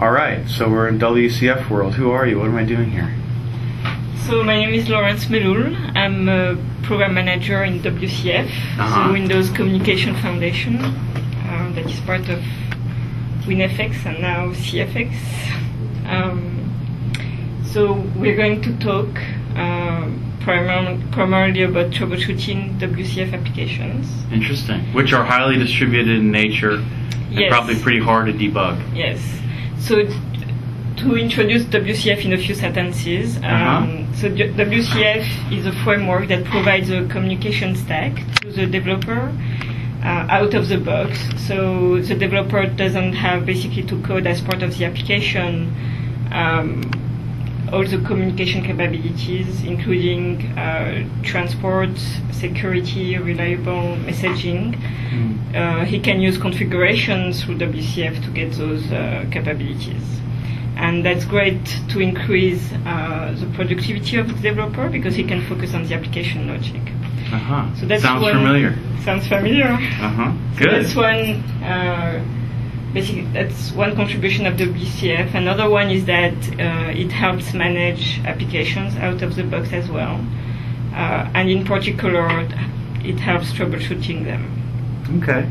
Alright, so we're in WCF world. Who are you? What am I doing here? So my name is Laurence Melloul. I'm a program manager in WCF, so Windows Communication Foundation, that is part of WinFX and now CFX. So we're going to talk primarily about troubleshooting WCF applications. Interesting. Which are highly distributed in nature and probably pretty hard to debug. Yes. So to introduce WCF in a few sentences, so WCF is a framework that provides a communication stack to the developer out of the box. So the developer doesn't have basically to code as part of the application all the communication capabilities, including transport, security, reliable messaging. He can use configurations through WCF to get those capabilities. And that's great to increase the productivity of the developer because he can focus on the application logic. So that's Sounds familiar. Sounds familiar. Good. So that's one. Basically, that's one contribution of WCF. Another one is that it helps manage applications out of the box as well, and in particular, it helps troubleshooting them. Okay.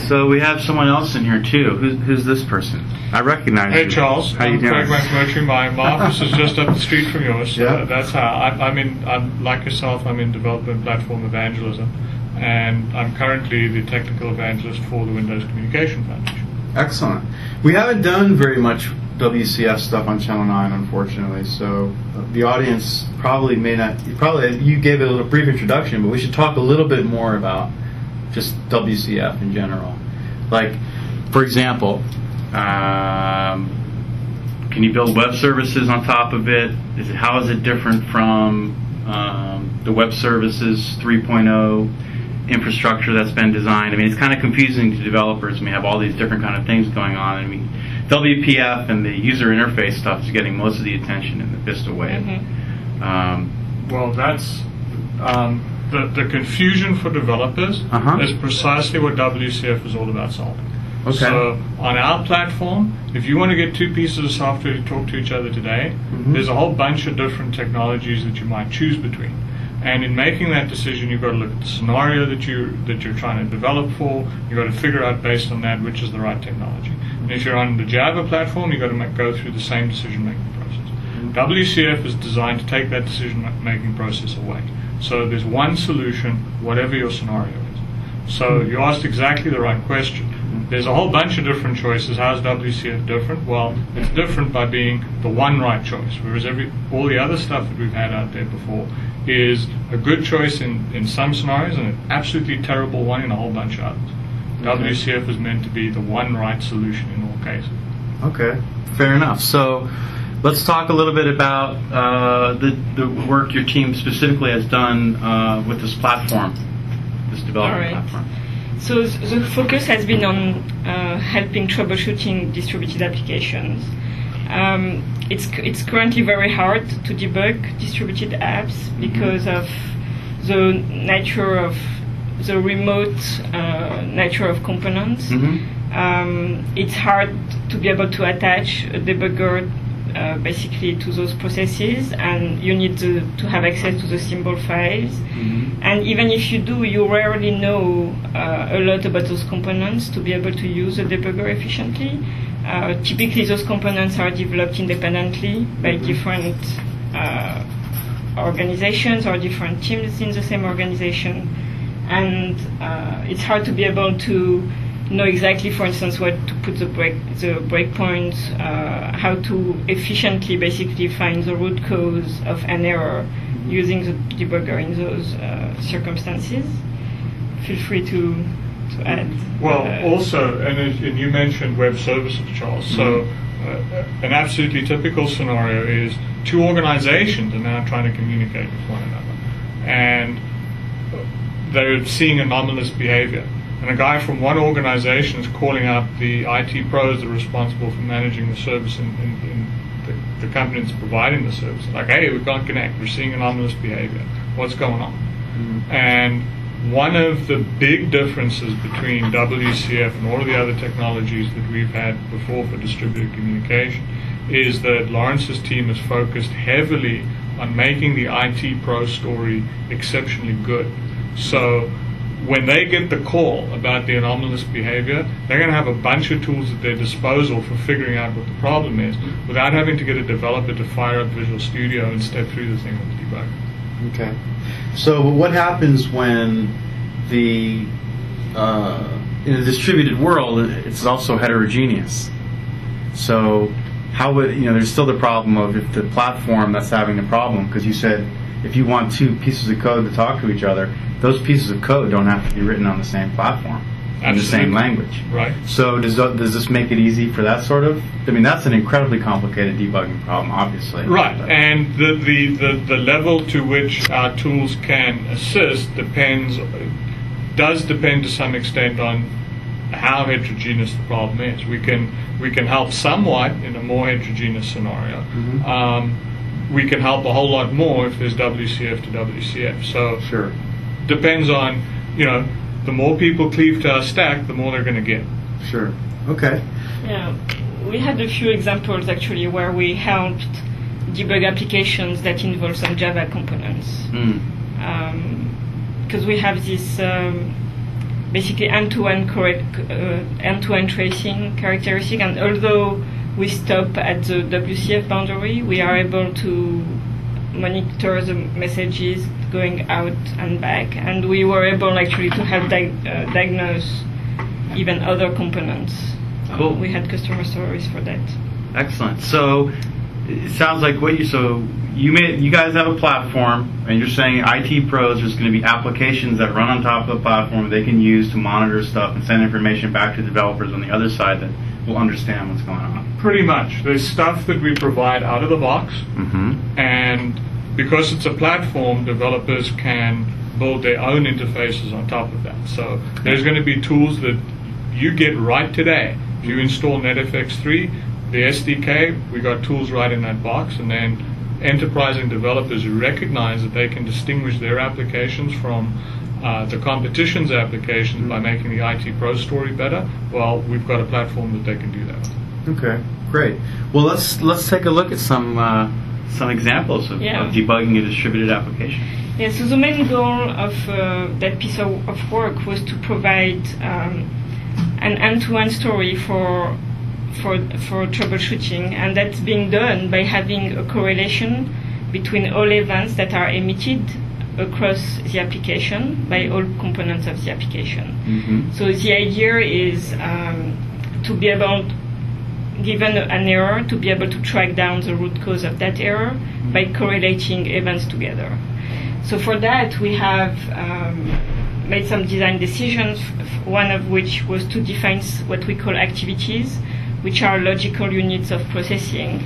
So we have someone else in here too. Who's this person? I recognize you. Hey Charles, How you I'm doing? Craig McMurty. My office is just up the street from yours. Yeah. That's how I'm like yourself. I'm in development platform evangelism, and I'm currently the technical evangelist for the Windows Communication Foundation. Excellent. We haven't done very much WCF stuff on Channel 9, unfortunately, so the audience probably may not. You gave it a little brief introduction, but we should talk a little bit more about just WCF in general. Like, for example, can you build web services on top of it? How is it different from the web services 3.0 infrastructure that's been designed? I mean, it's kind of confusing to developers. We have all these different kind of things going on. I mean, WPF and the user interface stuff is getting most of the attention in the Vista wave. Well, that's the confusion for developers is precisely what WCF is all about solving. Okay. So on our platform, if you want to get two pieces of software to talk to each other today, there's a whole bunch of different technologies that you might choose between. And in making that decision, you've got to look at the scenario that you're trying to develop for. You've got to figure out based on that which is the right technology. And if you're on the Java platform, you've got to go through the same decision-making process. WCF is designed to take that decision-making process away. So there's one solution, whatever your scenario is. So you asked exactly the right question. There's a whole bunch of different choices. How is WCF different? Well, it's different by being the one right choice, whereas all the other stuff that we've had out there before is a good choice in some scenarios and an absolutely terrible one in a whole bunch of others. WCF is meant to be the one right solution in all cases. Okay, fair enough. So let's talk a little bit about the work your team specifically has done with this platform, this development platform. So the focus has been on helping troubleshooting distributed applications. It's currently very hard to debug distributed apps because of the nature of the remote nature of components. It's hard to be able to attach a debugger basically to those processes, and you need to have access to the symbol files. And even if you do, you rarely know a lot about those components to be able to use a debugger efficiently. Typically, those components are developed independently by different organizations or different teams in the same organization, and it's hard to be able to know exactly, for instance, what to put the breakpoints, how to efficiently basically find the root cause of an error using the debugger in those circumstances. Feel free to add. Well, also, and you mentioned web services, Charles. So an absolutely typical scenario is two organizations are now trying to communicate with one another, and they're seeing anomalous behavior. And a guy from one organization is calling out the IT pros that are responsible for managing the service in the company that's providing the service. Like, hey, we can't connect. We're seeing anomalous behavior. What's going on? And one of the big differences between WCF and all of the other technologies that we've had before for distributed communication is that Lawrence's team is focused heavily on making the IT pro story exceptionally good. So when they get the call about the anomalous behavior, they're going to have a bunch of tools at their disposal for figuring out what the problem is without having to get a developer to fire up Visual Studio and step through the thing with the debugger. Okay. So what happens when in a distributed world, it's also heterogeneous? So how would, there's still the problem of if the platform that's having the problem, because you said if you want two pieces of code to talk to each other, those pieces of code don't have to be written on the same platform, in the same language. Right. So does this make it easy for that sort of? I mean, that's an incredibly complicated debugging problem, obviously. Right, and the level to which our tools can assist does depend to some extent on how heterogeneous the problem is. We can help somewhat in a more heterogeneous scenario. Mm-hmm. We can help a whole lot more if there's WCF to WCF. So sure. Depends on, the more people cleave to our stack, the more they're going to get. Sure. Okay. Yeah, we had a few examples actually where we helped debug applications that involve some Java components. Because we have this basically end-to-end tracing characteristic, and although we stop at the WCF boundary, we are able to monitor the messages going out and back, and we were able actually to help diagnose even other components. Cool. We had customer stories for that. Excellent. So it sounds like you guys have a platform, and you're saying IT pros, there's going to be applications that run on top of the platform they can use to monitor stuff and send information back to developers on the other side that will understand what's going on. Pretty much. There's stuff that we provide out of the box, and because it's a platform, developers can build their own interfaces on top of that. So there's going to be tools that you get right today. If you install NetFX3, the SDK, we got tools right in that box, and then enterprise and developers who recognize that they can distinguish their applications from the competition's applications by making the IT pro story better, well, we've got a platform that they can do that with. Okay, great. Well, let's take a look at some examples of debugging a distributed application. Yeah, so the main goal of that piece of work was to provide an end-to-end story for troubleshooting, and that's being done by having a correlation between all events that are emitted across the application by all components of the application. So the idea is to be able, given an error, to be able to track down the root cause of that error by correlating events together. So for that, we have made some design decisions, one of which was to define what we call activities, which are logical units of processing.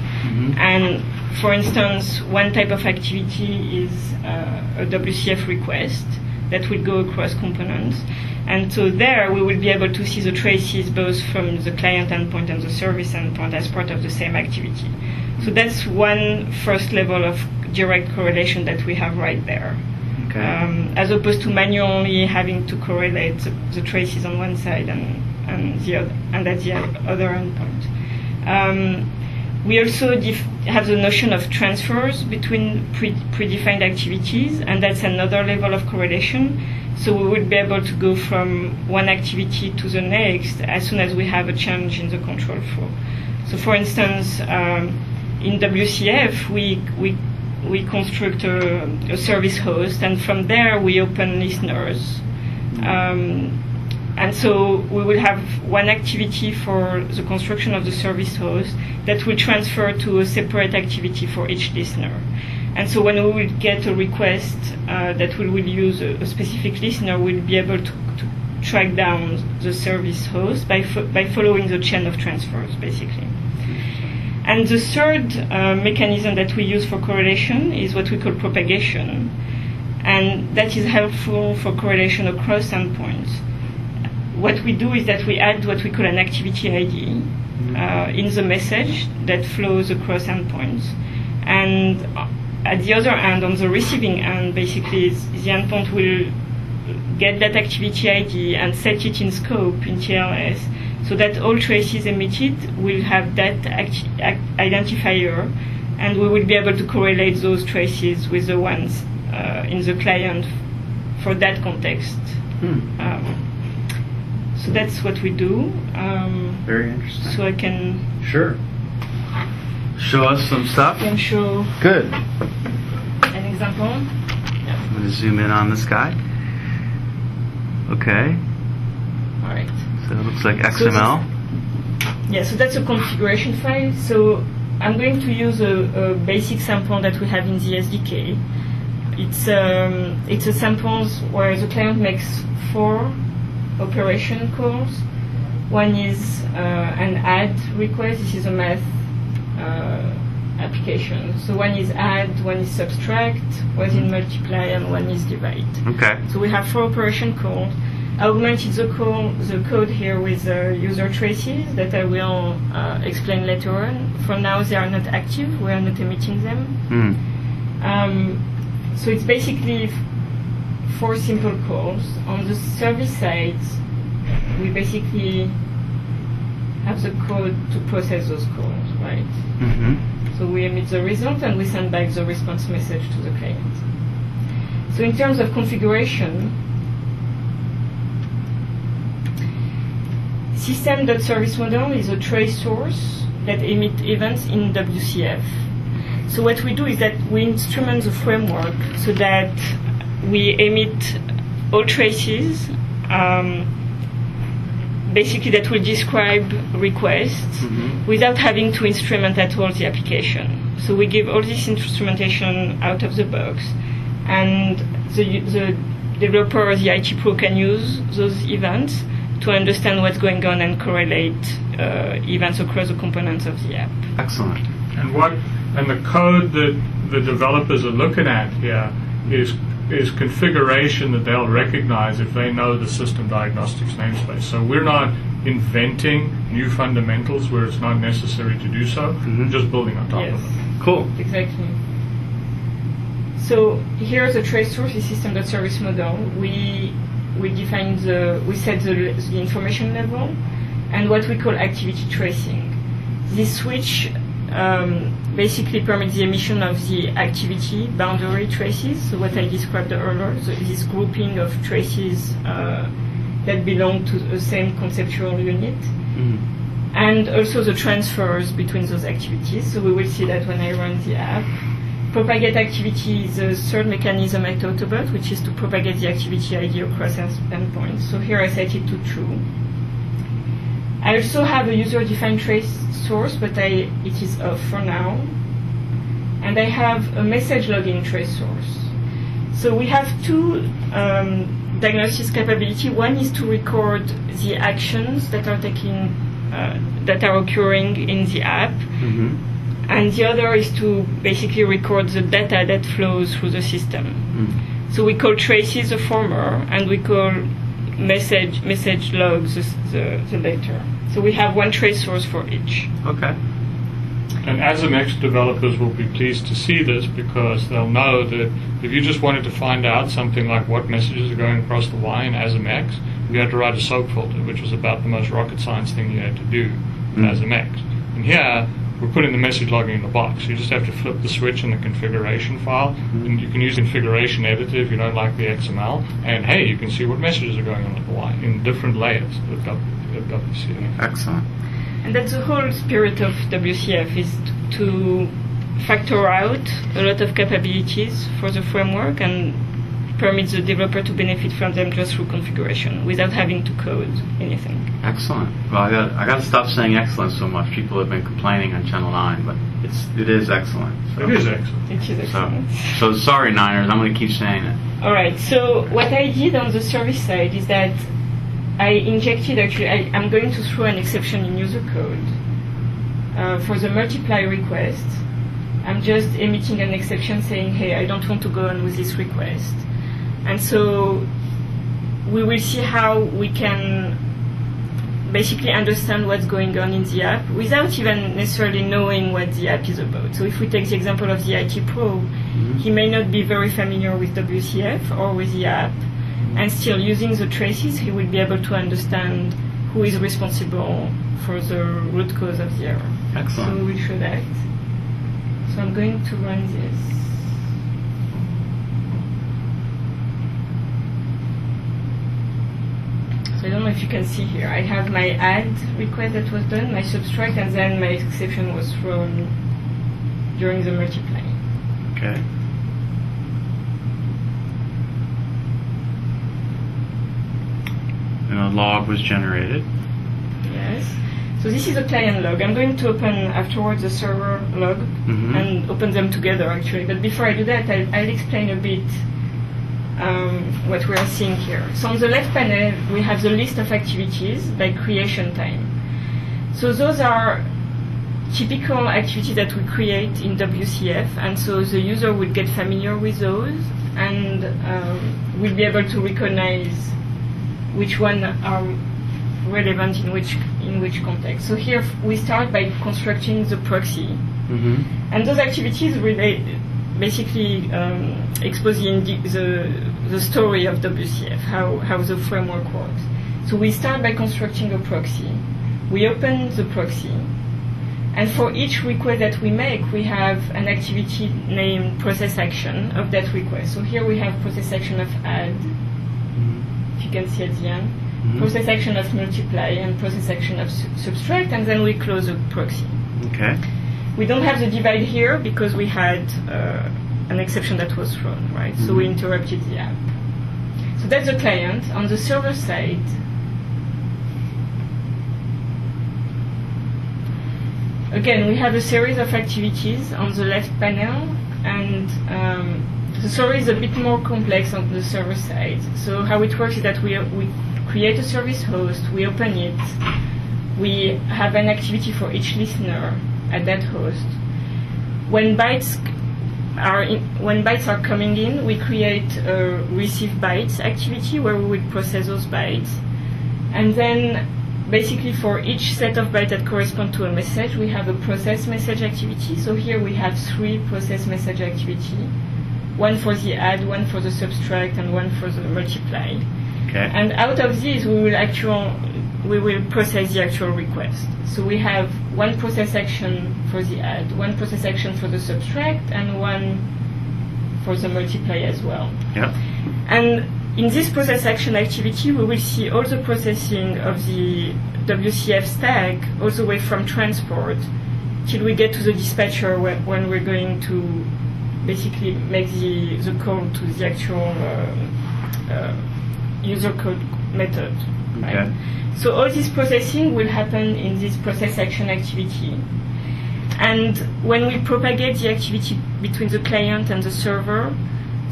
And for instance, one type of activity is a WCF request that will go across components. And so there we will be able to see the traces both from the client endpoint and the service endpoint as part of the same activity. So that's one first level of direct correlation that we have right there. Okay. As opposed to manually having to correlate the traces on one side and at the other endpoint. We also have the notion of transfers between predefined activities, and that's another level of correlation. So we would be able to go from one activity to the next as soon as we have a change in the control flow. So for instance, in WCF, we construct a service host, and from there we open listeners. And so we will have one activity for the construction of the service host that will transfer to a separate activity for each listener. And so when we will get a request that we will use a specific listener, we'll be able to track down the service host by following the chain of transfers, basically. And the third mechanism that we use for correlation is what we call propagation. And that is helpful for correlation across endpoints. What we do is that we add what we call an activity ID in the message that flows across endpoints. And at the other end, on the receiving end, basically, the endpoint will get that activity ID and set it in scope in TLS, so that all traces emitted will have that identifier, and we will be able to correlate those traces with the ones in the client for that context. So that's what we do. Very interesting. So I can show us some stuff. show Good. an example. I'm going to zoom in on this guy. Okay. All right. So it looks like XML. So that's a configuration file. So I'm going to use a basic sample that we have in the SDK. It's a sample where the client makes 4 operation calls. One is an add request. This is a math application. So one is add, one is subtract, one is multiply, and one is divide. Okay. So we have 4 operation calls. I augmented the code here with user traces that I will explain later on. For now, they are not active. We are not emitting them. So it's basically 4 simple calls. On the service side, we basically have the code to process those calls, right? So we emit the result and we send back the response message to the client. So in terms of configuration, system.serviceModel is a trace source that emits events in WCF. So what we do is that we instrument the framework so that we emit all traces, basically that will describe requests without having to instrument at all the application. So we give all this instrumentation out of the box, and the developer or the IT pro can use those events to understand what's going on and correlate events across the components of the app. Excellent. And the code that the developers are looking at here is configuration that they'll recognize if they know the system diagnostics namespace. So we're not inventing new fundamentals where it's not necessary to do so. We're just building on top of it. Cool. Exactly. So here's a trace source, the system.serviceModel. We set the information level and what we call activity tracing. This switch basically permits the emission of the activity boundary traces, so what I described earlier, so this grouping of traces that belong to the same conceptual unit, and also the transfers between those activities. So we will see that when I run the app. Propagate activity is the third mechanism at Autobot, which is to propagate the activity ID across endpoints. So here I set it to true. I also have a user-defined trace source, but it is off for now. And I have a message logging trace source. So we have 2 diagnosis capability. One is to record the actions that are occurring in the app. And the other is to basically record the data that flows through the system. So we call traces the former, and we call message logs the later. So we have 1 trace source for each. Okay. And ASMX developers will be pleased to see this, because they'll know that if you just wanted to find out something like what messages are going across the Y in ASMX, you had to write a SOAP filter, which was about the most rocket science thing you had to do in ASMX. And here, we're putting the message logging in the box. You just have to flip the switch in the configuration file, and you can use configuration editor if you don't like the XML, and hey, you can see what messages are going on with the Y in different layers of WCF. Excellent. And that's the whole spirit of WCF, is to factor out a lot of capabilities for the framework and permit the developer to benefit from them just through configuration without having to code anything. Excellent. Well, I got to stop saying excellent so much. People have been complaining on Channel 9, but it is excellent. So. It is excellent. It is excellent. So sorry, Niners. I'm going to keep saying it. All right. So what I did on the service side is that I injected, I'm going to throw an exception in user code. For the multiply request, I'm just emitting an exception saying, hey, I don't want to go on with this request. And so we will see how we can basically understand what's going on in the app without even necessarily knowing what the app is about. So if we take the example of the IT pro, he may not be very familiar with WCF or with the app, and still using the traces, he will be able to understand who is responsible for the root cause of the error. Excellent. So we will show that. So I'm going to run this. So I don't know if you can see here. I have my add request that was done, my subtract, and then my exception was thrown during the multiply. Okay. And a log was generated. Yes. So this is a client log. I'm going to open afterwards the server log and open them together actually. But before I do that, I'll explain a bit what we are seeing here. So on the left panel, we have the list of activities by creation time. So those are typical activities that we create in WCF, and so the user will get familiar with those and will be able to recognize which one are relevant in which context. So here we start by constructing the proxy, and those activities basically expose the story of WCF, how the framework works. So we start by constructing a proxy. We open the proxy, and for each request that we make, we have an activity named process action of that request. So here we have process action of add, if you can see at the end, process action of multiply, and process action of subtract, and then we close the proxy. Okay. We don't have the divide here because we had an exception that was thrown, right? So we interrupted the app. So that's the client. On the server side, again, we have a series of activities on the left panel, and the story is a bit more complex on the server side. So how it works is that we create a service host, we open it, we have an activity for each listener at that host. When bytes are coming in, we create a receive bytes activity where we will process those bytes, and then basically for each set of bytes that correspond to a message, we have a process message activity. So here we have 3 process message activity, one for the add, one for the subtract, and one for the multiply. Okay. And out of these, we will process the actual request. So we have one process action for the add, one process action for the subtract, and one for the multiply as well. Yep. And in this process action activity, we will see all the processing of the WCF stack all the way from transport till we get to the dispatcher when we're going to basically make the call to the actual user code method. Right? Okay. So all this processing will happen in this process action activity. And when we propagate the activity between the client and the server,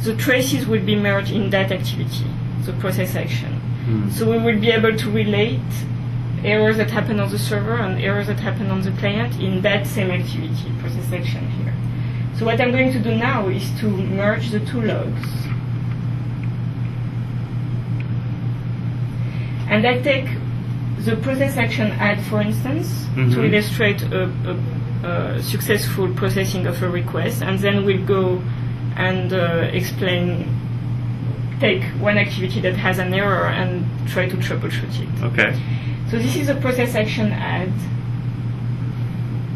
the traces will be merged in that activity, the process action. So we will be able to relate errors that happen on the server and errors that happen on the client in that same activity, process action here. So what I'm going to do now is to merge the 2 logs. And I take the process action add, for instance, to illustrate a successful processing of a request, and then we'll go and take one activity that has an error and try to troubleshoot it. Okay. So this is a process action add.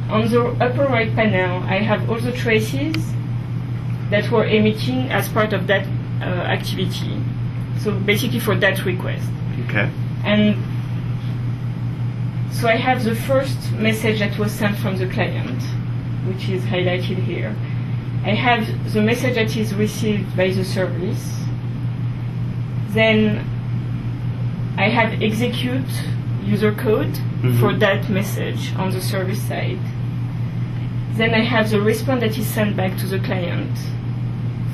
On the upper right panel, I have all the traces that were emitting as part of that activity. So basically for that request. Okay. And so I have the first message that was sent from the client, which is highlighted here. I have the message that is received by the service. Then I have execute user code for that message on the service side. Then I have the response that is sent back to the client,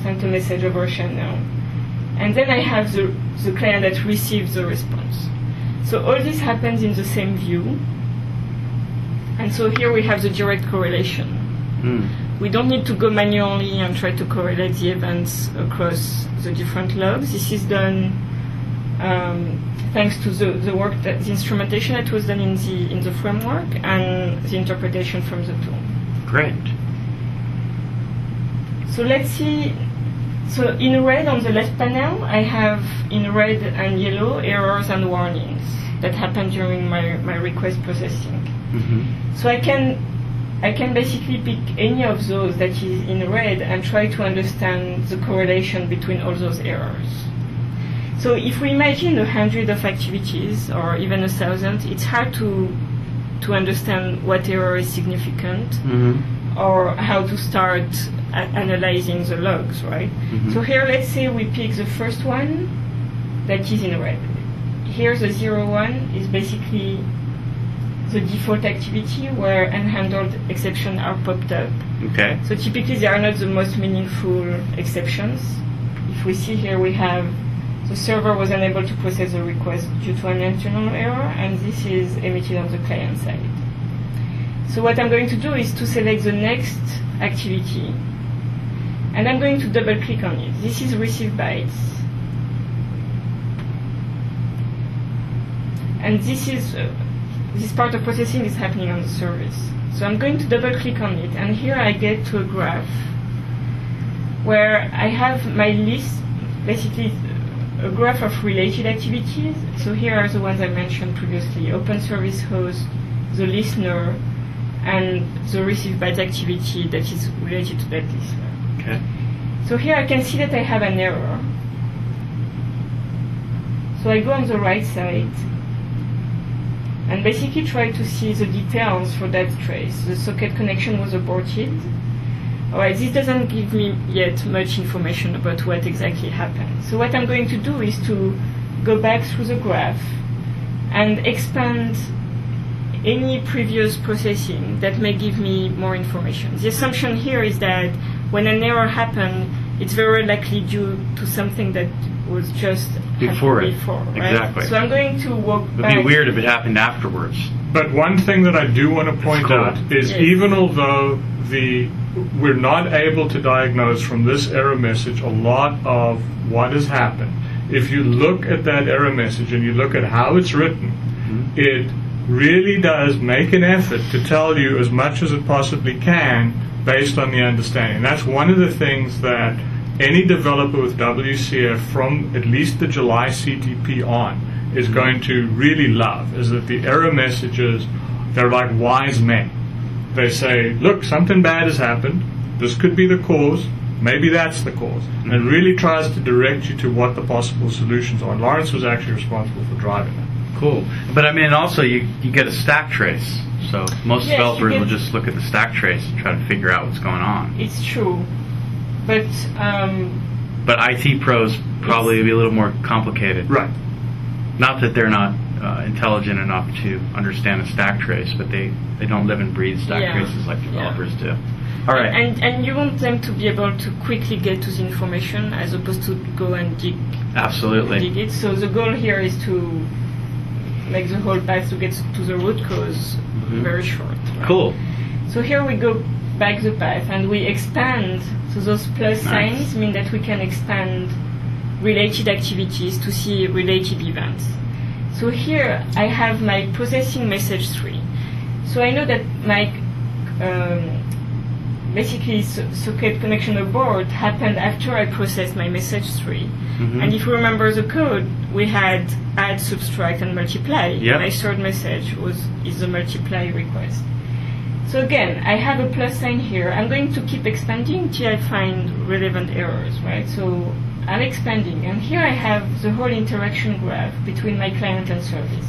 sent a message over channel. And then I have the client that receives the response. So all this happens in the same view. And so here we have the direct correlation. We don't need to go manually and try to correlate the events across the different logs. This is done thanks to the work, the instrumentation that was done in the framework and the interpretation from the tool. Great. So let's see So in red on the left panel, I have in red and yellow errors and warnings that happen during my request processing. So I can basically pick any of those that is in red and try to understand the correlation between all those errors. So if we imagine 100 of activities or even 1,000, it's hard to understand what error is significant or how to start analyzing the logs, right? So here, let's say we pick the first one that is in red. Here, the 01 is basically the default activity where unhandled exceptions are popped up. Okay. So typically, they are not the most meaningful exceptions. If we see here, we have the server was unable to process the request due to an internal error, and this is emitted on the client side. So what I'm going to do is to select the next activity, and I'm going to double click on it. This is receive bytes. And this part of processing is happening on the service. So I'm going to double click on it, and here I get to a graph where I have my list, basically a graph of related activities. So here are the ones I mentioned previously: open service host, the listener, and the receive byte activity that is related to that listener. Okay. So here I can see that I have an error. So I go on the right side and basically try to see the details for that trace. The socket connection was aborted. Alright, this doesn't give me yet much information about what exactly happened. So what I'm going to do is to go back through the graph and expand any previous processing that may give me more information. The assumption here is that when an error happened, it's very likely due to something that was just before it. Right? Exactly. So I'm going to walk back. It would be weird if it happened afterwards. But one thing that I do want to point out is even although we're not able to diagnose from this error message a lot of what has happened, if you look at that error message and you look at how it's written, it really does make an effort to tell you as much as it possibly can based on the understanding. That's one of the things that any developer with WCF from at least the July CTP on is going to really love, is that the error messages, they're like wise men. They say, look, something bad has happened, this could be the cause, maybe that's the cause, and it really tries to direct you to what the possible solutions are. And Laurence was actually responsible for driving that. Cool. But I mean, also you get a stack trace. So most developers will just look at the stack trace and try to figure out what's going on. It's true. But IT pros probably be a little more complicated. Right. Not that they're not intelligent enough to understand a stack trace, but they don't live and breathe stack traces like developers do. All right. And you want them to be able to quickly get to the information as opposed to go and dig it. So the goal here is to make the whole path to get to the root cause very short. Right? Cool. So here we go back the path and we expand. So those plus signs mean that we can expand related activities to see related events. So here I have my processing message 3. So I know that my basically socket connection abort happened after I processed my message 3. And if you remember the code, we had add, subtract, and multiply. My third message is the multiply request. So again, I have a plus sign here. I'm going to keep expanding until I find relevant errors, right? So I'm expanding, and here I have the whole interaction graph between my client and service.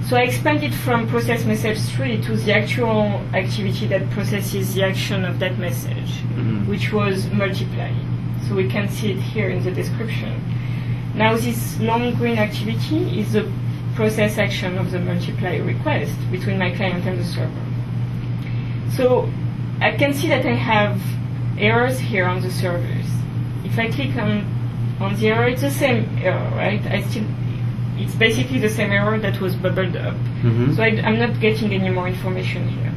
So I expanded from process message 3 to the actual activity that processes the action of that message, which was multiply. So we can see it here in the description. Now this long green activity is the process action of the multiply request between my client and the server. So I can see that I have errors here on the servers. If I click on the error, it's the same error, right? It's basically the same error that was bubbled up. So I'm not getting any more information here.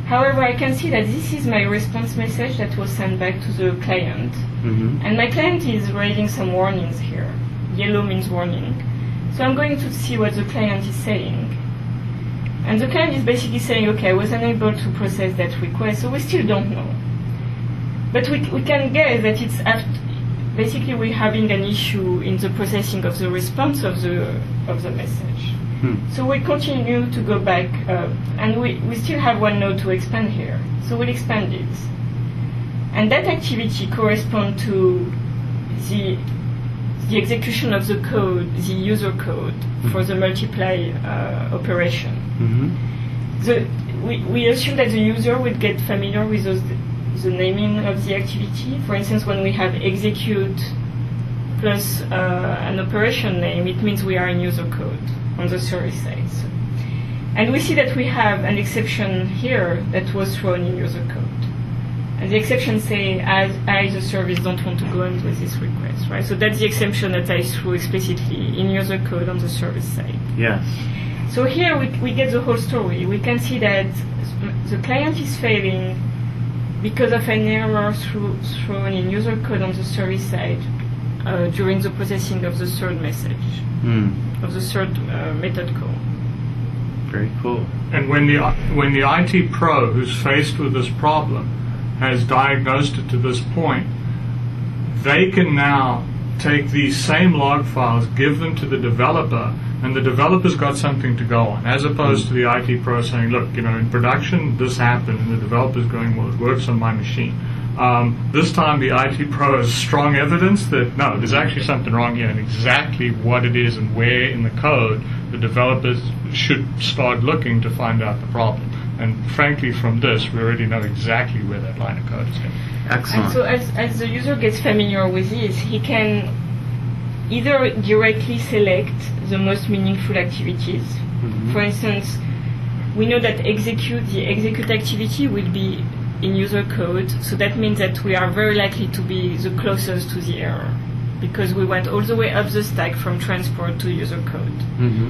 However, I can see that this is my response message that was sent back to the client. And my client is raising some warnings here. Yellow means warning. So I'm going to see what the client is saying. And the client is basically saying, okay, I was unable to process that request, so we still don't know. But we can guess that basically we're having an issue in the processing of the response of the message. So we continue to go back, and we still have one node to expand here. So we'll expand it. And that activity corresponds to the execution of the code, the user code, for the multiply operation. We assume that the user will get familiar with the naming of the activity. For instance, when we have execute plus an operation name, it means we are in user code on the service side. And we see that we have an exception here that was thrown in user code. And the exception say, I, the service, don't want to go on with this request, right? So that's the exception that I threw explicitly in user code on the service side. Yes. So here we get the whole story. We can see that the client is failing because of an error thrown in user code on the service side during the processing of the third message, of the third method call. Very cool. And when the IT pro who's faced with this problem has diagnosed it to this point, they can now take these same log files, give them to the developer, and the developer's got something to go on, as opposed to the IT pro saying, look, in production this happened, and the developer's going, well, it works on my machine. This time the IT pro has strong evidence that, no, there's actually something wrong here, and exactly what it is and where in the code the developers should start looking to find out the problem. And frankly, from this, we already know exactly where that line of code is going. Excellent. And so as the user gets familiar with this, he can either directly select the most meaningful activities. For instance, we know that the execute activity will be in user code, so that means that we are very likely to be the closest to the error, because we went all the way up the stack from transport to user code.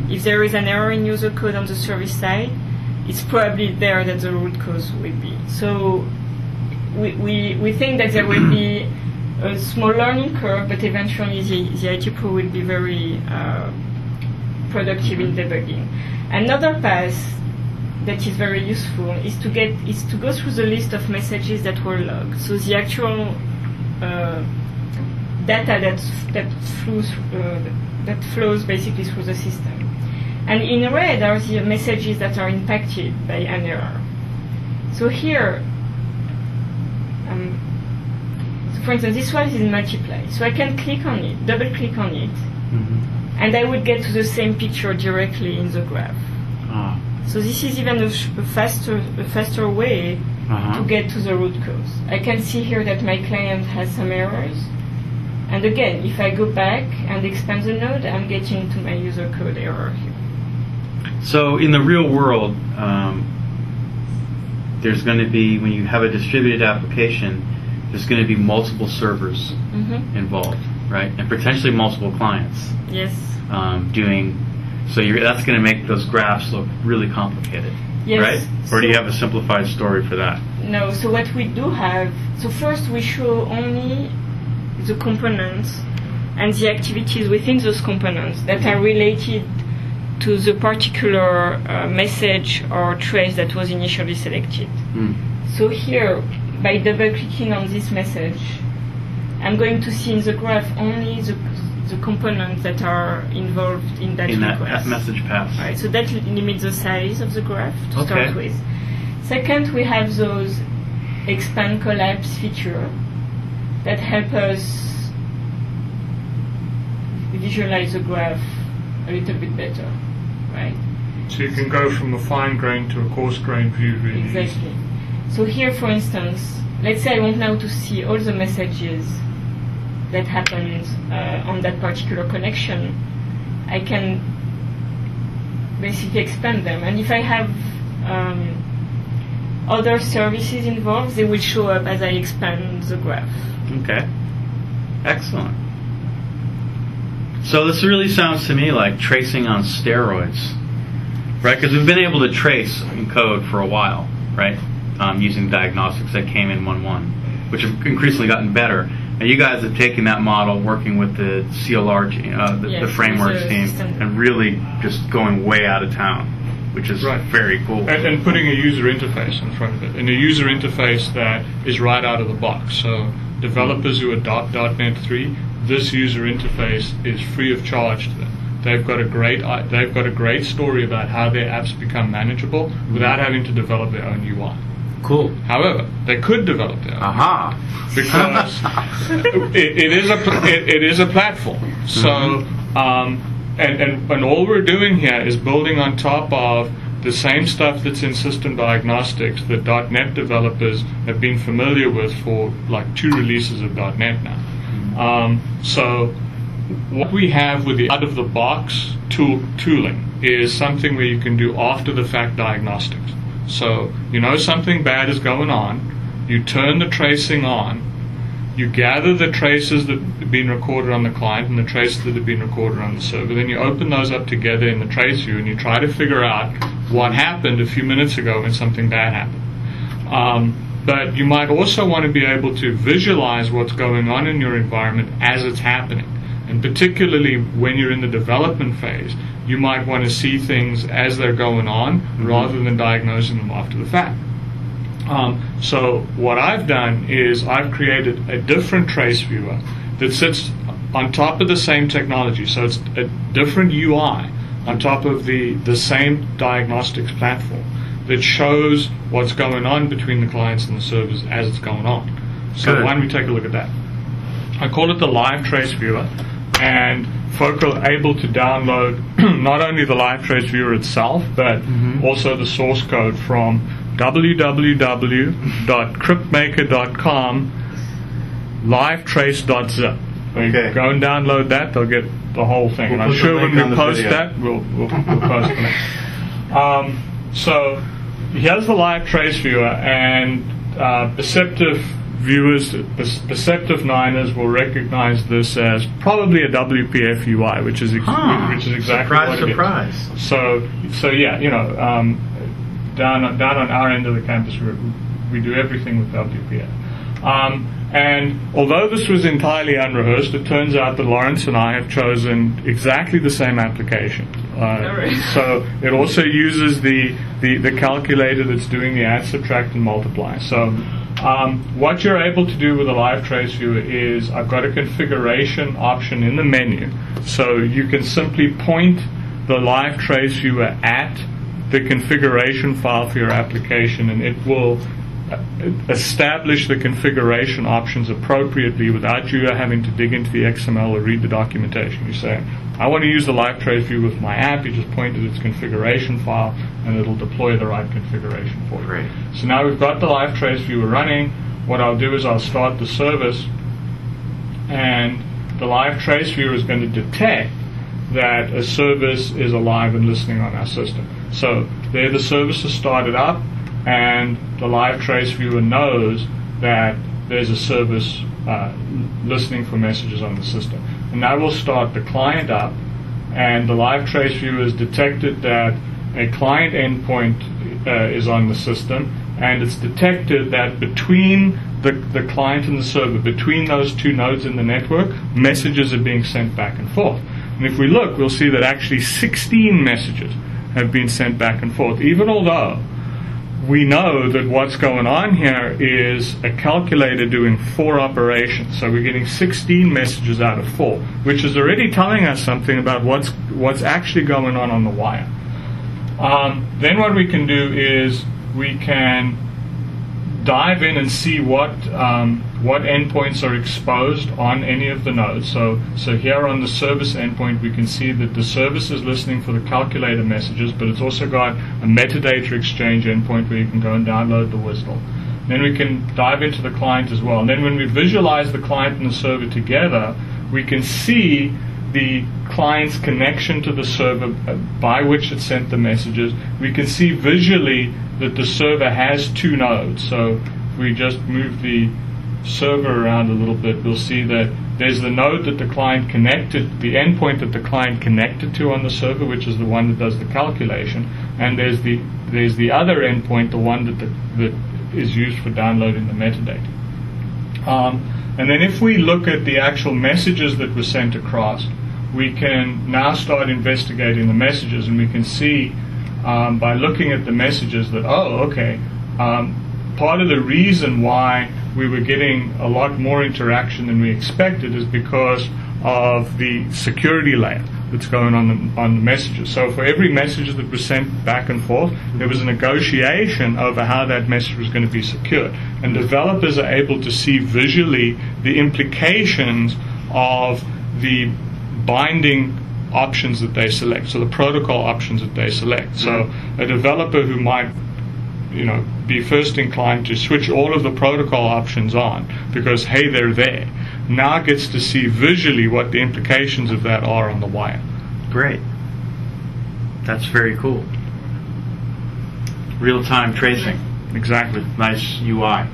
If there is an error in user code on the service side, it's probably there that the root cause will be. So we think that there will be a small learning curve, but eventually the IT pro will be very productive in debugging. Another path that is very useful is to go through the list of messages that were logged. So the actual data that flows basically through the system. And in red are the messages that are impacted by an error. So here, so for instance, this one is in multiply. So I can click on it, double click on it, and I would get to the same picture directly in the graph. So this is even a faster way to get to the root cause. I can see here that my client has some errors. And again, if I go back and expand the node, I'm getting to my user code error here. So in the real world, there's going to be, when you have a distributed application, there's going to be multiple servers involved, right? And potentially multiple clients. Yes. So that's going to make those graphs look really complicated, right? Or do you have a simplified story for that? No, so what we do have, so first we show only the components and the activities within those components that are related to the particular message or trace that was initially selected. So here, by double-clicking on this message, I'm going to see in the graph only the components that are involved in that request. That message pass. Right, so that limits the size of the graph to start with. Second, we have those expand collapse feature that help us visualize the graph a little bit better, right? So you can go from a fine grain to a coarse grain view really Exactly. So here, for instance, let's say I want now to see all the messages that happened on that particular connection. I can basically expand them, and if I have other services involved, they will show up as I expand the graph. Okay, excellent. So this really sounds to me like tracing on steroids, right? Because we've been able to trace in code for a while, right? Using diagnostics that came in 1.1, which have increasingly gotten better. And you guys have taken that model, working with the CLR, the frameworks team, and really just going way out of town, which is very cool. And putting a user interface in front of it, and a user interface that is right out of the box. So developers who adopt .NET 3, this user interface is free of charge to them. They've got a great story about how their apps become manageable without having to develop their own UI. Cool. However, they could develop their own. Aha. Because it is a platform. So and all we're doing here is building on top of the same stuff that's in system diagnostics that .NET developers have been familiar with for like 2 releases of .NET now. So what we have with the out-of-the-box tooling is something where you can do after-the-fact diagnostics. So you know something bad is going on, you turn the tracing on, you gather the traces that have been recorded on the client and the traces that have been recorded on the server, then you open those up together in the trace view and you try to figure out what happened a few minutes ago when something bad happened. But you might also want to be able to visualize what's going on in your environment as it's happening. And particularly when you're in the development phase, you might want to see things as they're going on rather than diagnosing them after the fact. So what I've done is I've created a different trace viewer that sits on top of the same technology. So it's a different UI on top of the same diagnostics platform that shows what's going on between the clients and the servers as it's going on. So why don't we take a look at that? I call it the live trace viewer, and folk are able to download not only the live trace viewer itself, but also the source code from www.cryptmaker.com livetrace.zip. Okay. Go and download that, they'll get the whole thing. And I'm sure when we post that, we'll post it. So here's the live trace viewer, and perceptive viewers, perceptive niners will recognize this as probably a WPF UI, which is exactly surprise, what it surprise. is. So yeah, you know, down on our end of the campus, we do everything with WPF. And although this was entirely unrehearsed, it turns out that Laurence and I have chosen exactly the same application. So it also uses the calculator that's doing the add, subtract, and multiply. So what you're able to do with a live trace viewer is I've got a configuration option in the menu. So you can simply point the live trace viewer at the configuration file for your application, and it will establish the configuration options appropriately without you having to dig into the XML or read the documentation. You say, I want to use the live trace view with my app. You just point to its configuration file and it'll deploy the right configuration for you. Great. So now we've got the live trace viewer running. What I'll do is I'll start the service, and the live trace viewer is going to detect that a service is alive and listening on our system. So there the service is started up, and the live trace viewer knows that there's a service listening for messages on the system. And now we'll start the client up, and the live trace viewer has detected that a client endpoint is on the system, and it's detected that between the client and the server, between those two nodes in the network, messages are being sent back and forth. And if we look, we'll see that actually 16 messages have been sent back and forth, even although we know that what's going on here is a calculator doing 4 operations. So we're getting 16 messages out of 4, which is already telling us something about what's actually going on the wire. Then what we can do is we can dive in and see what endpoints are exposed on any of the nodes. So here on the service endpoint, we can see that the service is listening for the calculator messages, but it's also got a metadata exchange endpoint where you can go and download the WSDL. Then we can dive into the client as well. And then when we visualize the client and the server together, we can see the client's connection to the server by which it sent the messages. We can see visually that the server has 2 nodes. So if we just move the server around a little bit, we'll see that there's the node that the client connected, the endpoint that the client connected to on the server, which is the one that does the calculation, and there's the other endpoint, the one that is used for downloading the metadata. And then if we look at the actual messages that were sent across, we can now start investigating the messages, and we can see by looking at the messages that, part of the reason why we were getting a lot more interaction than we expected is because of the security layer that's going on the messages. So for every message that was sent back and forth, there was a negotiation over how that message was going to be secured. And developers are able to see visually the implications of the binding options that they select, so the protocol options that they select. So a developer who might be first inclined to switch all of the protocol options on because, hey, they're there, now gets to see visually what the implications of that are on the wire. Great. That's very cool. Real-time tracing. Exactly. With nice UI.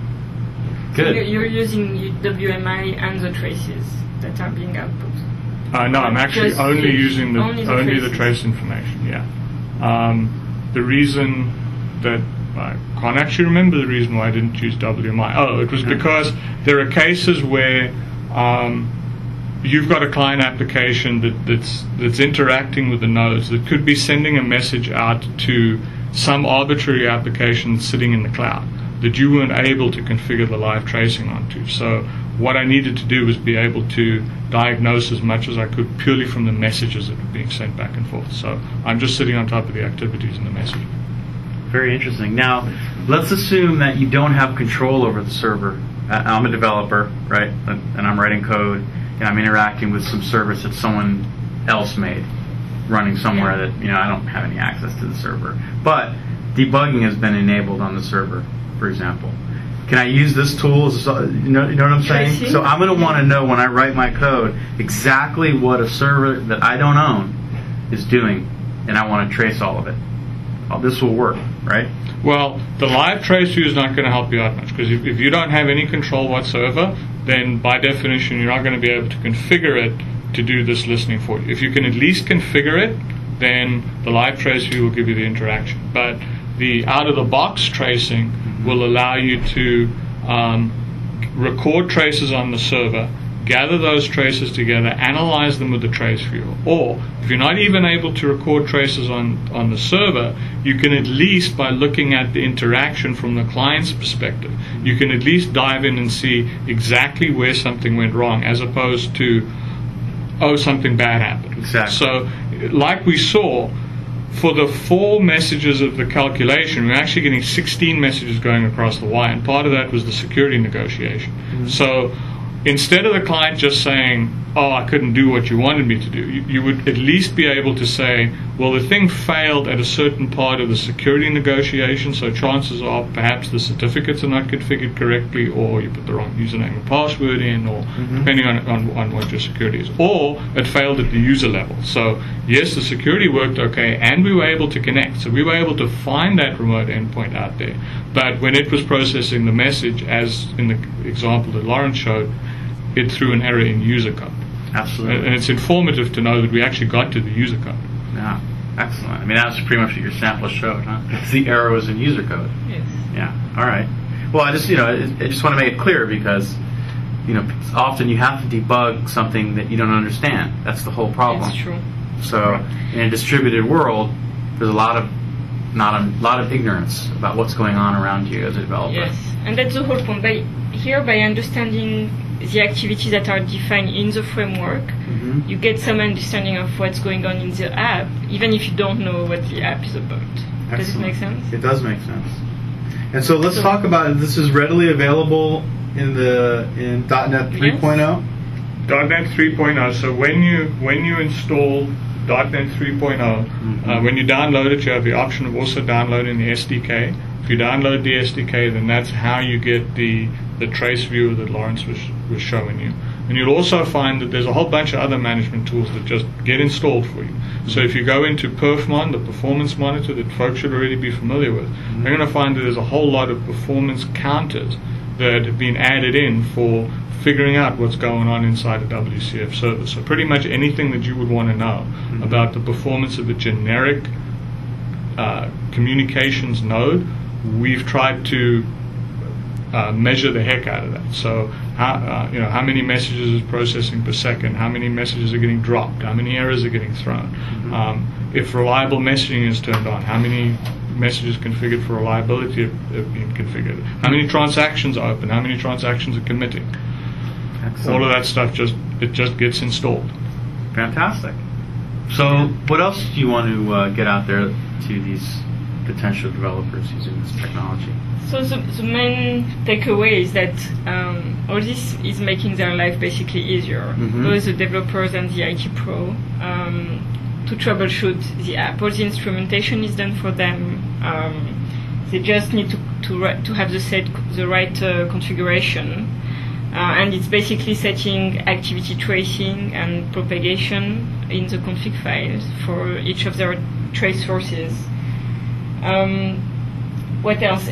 So Good. you're using WMI and the traces that are being output. No, I'm actually Just only using only the the trace information. Yeah. The reason that I can't actually remember the reason why I didn't choose WMI. Oh, it was because there are cases where you've got a client application that's interacting with the nodes that could be sending a message out to some arbitrary application sitting in the cloud that you weren't able to configure the live tracing onto. So what I needed to do was be able to diagnose as much as I could purely from the messages that were being sent back and forth. So I'm just sitting on top of the activities in the message. Very interesting. Now, let's assume that you don't have control over the server. I'm a developer, right? And I'm writing code, and I'm interacting with some service that someone else made, running somewhere that I don't have any access to the server. But debugging has been enabled on the server, for example. Can I use this tool? You know what I'm saying? Tracing? So I'm going to want to know when I write my code exactly what a server that I don't own is doing, and I want to trace all of it. This will work, right? Well, the live trace view is not going to help you out much because if you don't have any control whatsoever, then by definition you're not going to be able to configure it to do this listening for you. If you can at least configure it, then the live trace view will give you the interaction. But the out-of-the-box tracing will allow you to record traces on the server, gather those traces together, analyze them with the trace viewer. Or if you're not even able to record traces on the server, you can at least, by looking at the interaction from the client's perspective, you can at least dive in and see exactly where something went wrong, as opposed to, oh, something bad happened. Exactly. So, like we saw, for the 4 messages of the calculation, we're actually getting 16 messages going across the wire, and part of that was the security negotiation. So instead of the client just saying, oh, I couldn't do what you wanted me to do, you would at least be able to say, well, the thing failed at a certain part of the security negotiation, so chances are perhaps the certificates are not configured correctly, or you put the wrong username and password in, or depending on what your security is. Or it failed at the user level. So yes, the security worked okay, and we were able to connect. So we were able to find that remote endpoint out there. But when it was processing the message, as in the example that Laurence showed, it threw an error in user code. Absolutely. And it's informative to know that we actually got to the user code. Yeah, excellent. I mean, that's pretty much what your sample showed, huh? The error was in user code. Yes. Yeah. All right. Well, I just want to make it clear because, often you have to debug something that you don't understand. That's the whole problem. That's true. So, in a distributed world, there's a lot of ignorance about what's going on around you as a developer. Yes, and that's the whole point. By understanding the activities that are defined in the framework, you get some understanding of what's going on in the app, even if you don't know what the app is about. Excellent. Does it make sense? It does make sense. And so let's talk about it. This is readily available in .NET 3.0? .NET 3.0. So when you install .NET 3.0, when you download it, you have the option of also downloading the SDK. If you download the SDK, then that's how you get the trace viewer that Laurence was showing you. And you'll also find that there's a whole bunch of other management tools that just get installed for you. So if you go into Perfmon, the performance monitor that folks should already be familiar with, they're going to find that there's a whole lot of performance counters that have been added in for figuring out what's going on inside a WCF server. So pretty much anything that you would want to know about the performance of a generic communications node, we've tried to measure the heck out of that. So how many messages is processing per second, how many messages are getting dropped, how many errors are getting thrown, if reliable messaging is turned on, how many messages configured for reliability have been configured, how many transactions are open, how many transactions are committing. Excellent. All of that stuff just gets installed. Fantastic. So what else do you want to get out there to these potential developers using this technology? So the main takeaway is that all this is making their life basically easier, both the developers and the IT pro, to troubleshoot the app. All the instrumentation is done for them. They just need to have the right configuration, and it's basically setting activity tracing and propagation in the config files for each of their trace sources. What else?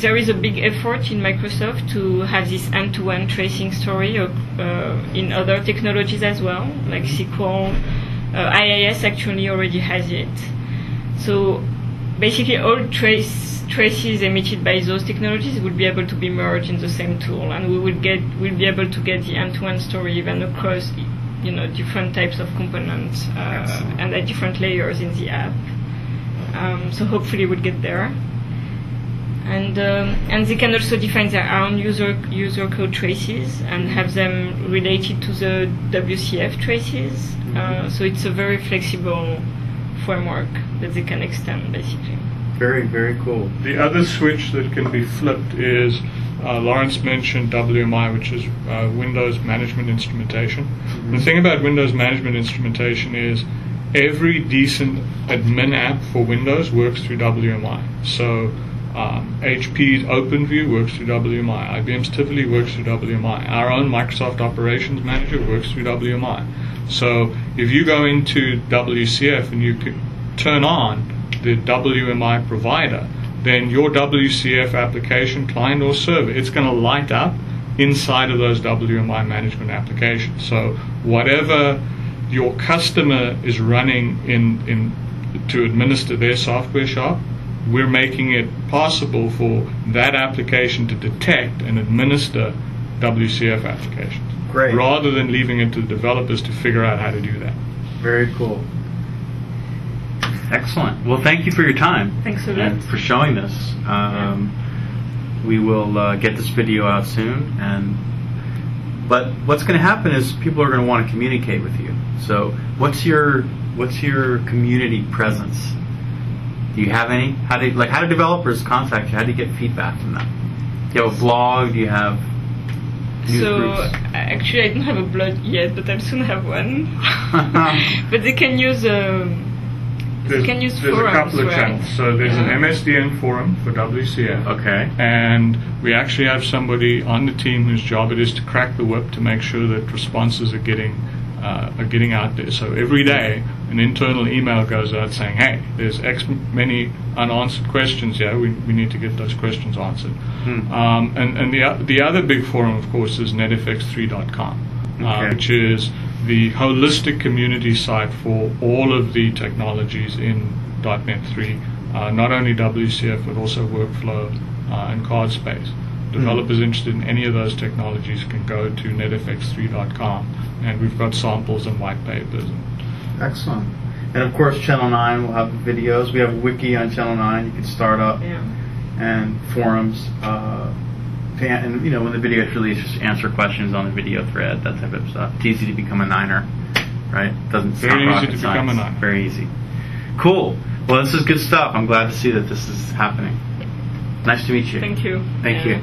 There is a big effort in Microsoft to have this end-to-end tracing story in other technologies as well, like SQL. IIS actually already has it. So basically all traces emitted by those technologies will be able to be merged in the same tool, and we'll be able to get the end-to-end story even across different types of components and at different layers in the app. So hopefully we'll get there. And they can also define their own user code traces and have them related to the WCF traces. So it's a very flexible framework that they can extend, basically. Very, very cool. The other switch that can be flipped is, Laurence mentioned WMI, which is Windows Management Instrumentation. The thing about Windows Management Instrumentation is every decent admin app for Windows works through WMI. So HP's OpenView works through WMI. IBM's Tivoli works through WMI. Our own Microsoft Operations Manager works through WMI. So if you go into WCF and you can turn on the WMI provider, then your WCF application, client or server, it's going to light up inside of those WMI management applications. So whatever your customer is running in to administer their software shop, we're making it possible for that application to detect and administer WCF applications. Great. Rather than leaving it to the developers to figure out how to do that. Very cool. Excellent. Well, thank you for your time. Thanks a lot. And for showing this. We will get this video out soon. But what's going to happen is people are going to want to communicate with you. So what's your community presence? Do you have any? How do developers contact you? How do you get feedback from them? Do you have a blog? Do you have news groups? Actually, I don't have a blog yet, but I'll soon have one. But they can use There's forums, a couple of right? channels. So there's an MSDN forum for WCF. Okay. And we actually have somebody on the team whose job it is to crack the whip to make sure that responses are getting out there. So every day an internal email goes out saying, hey, there's X many unanswered questions here. We need to get those questions answered. And the other big forum, of course, is netfx3.com, which is the holistic community site for all of the technologies in .NET 3, not only WCF but also workflow and card space. Developers interested in any of those technologies can go to netfx3.com, and we've got samples and white papers. Excellent. And of course, Channel 9 will have videos. We have a wiki on Channel 9 you can start up, and forums. And when the video is released, just answer questions on the video thread, that type of stuff. It's easy to become a Niner, right? Doesn't very sound easy rocket to science. become a Niner. Very easy. Cool. Well, this is good stuff. I'm glad to see that this is happening. Nice to meet you. Thank you. Thank you.